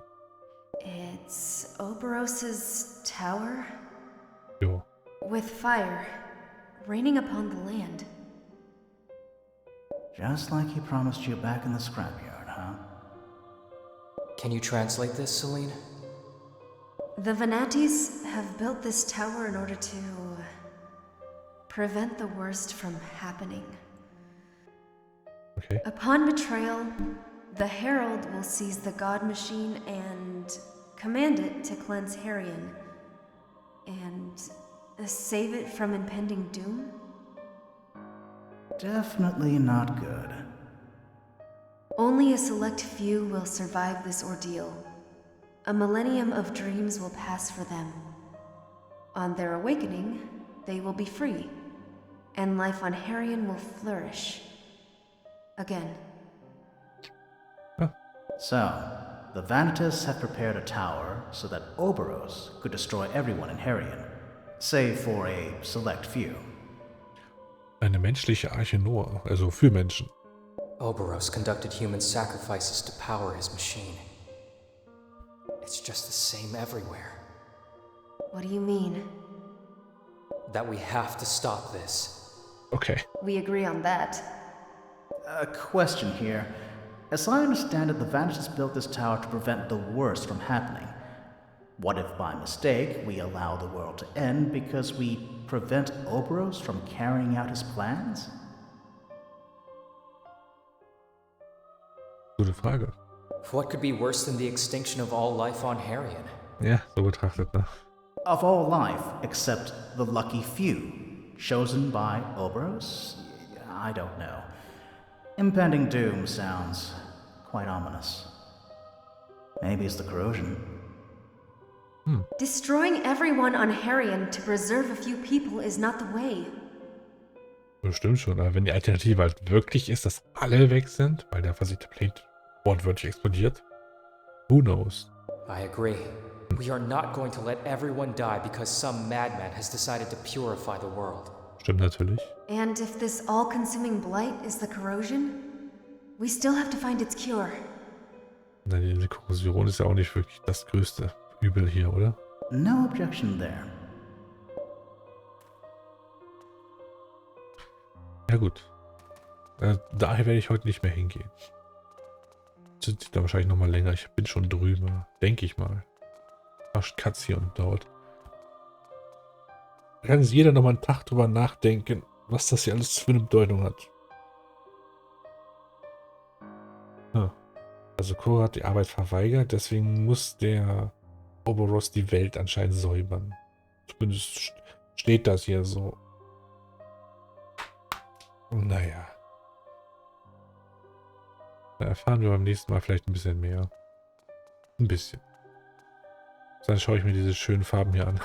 It's Oberos's tower Jo. with fire raining upon the land. Just like he promised you back in the scrapyard, huh? Can you translate this, Celine? The Venatis have built this tower in order to prevent the worst from happening. Okay. Upon betrayal, the Herald will seize the God Machine and command it to cleanse Harion and save it from impending doom. Definitely not good. Only a select few will survive this ordeal. A millennium of dreams will pass for them. On their awakening, they will be free, and life on Harion will flourish. Again. So, the Vanitas have prepared a tower so that Oberos could destroy everyone in Harion, save for a select few. Eine menschliche Arche Noah, also für Menschen. Oberos conducted human sacrifices to power his machine. It's just the same everywhere. What do you mean? That we have to stop this. Okay. We agree on that. A question here. As I understand it, the Vanitas built this tower to prevent the worst from happening. What if by mistake we allow the world to end because we prevent Oberos from carrying out his plans? Gute Frage. What could be worse than the extinction of all life on Harion? Ja, so betrachtet, ne? Of all life, except the lucky few, chosen by Oberos? I don't know. Impending doom sounds quite ominous. Maybe it's the corrosion. Destroying everyone on Harion to preserve a few people is not the way. Bestimmt schon, aber wenn die Alternative halt wirklich ist, dass alle weg sind, weil der versiegte Planet wortwörtlich explodiert, who knows? I agree. We are not going to let everyone die because some madman has decided to purify the world. Stimmt natürlich. And if this all-consuming blight is the corrosion, we still have to find its cure. Nein, die Korrosion ist ja auch nicht wirklich das größte Übel hier, oder? No objection there. Ja gut. Daher werde ich heute nicht mehr hingehen. Das sind dann wahrscheinlich nochmal länger. Ich bin schon drüber. Denke ich mal. Fast Katz hier und dort. Da kann jetzt jeder nochmal einen Tag drüber nachdenken, was das hier alles für eine Bedeutung hat. Also Cora hat die Arbeit verweigert, deswegen muss der Oberos die Welt anscheinend säubern. Zumindest steht das hier so. Naja. Da erfahren wir beim nächsten Mal vielleicht ein bisschen mehr. Ein bisschen. Dann schaue ich mir diese schönen Farben hier an.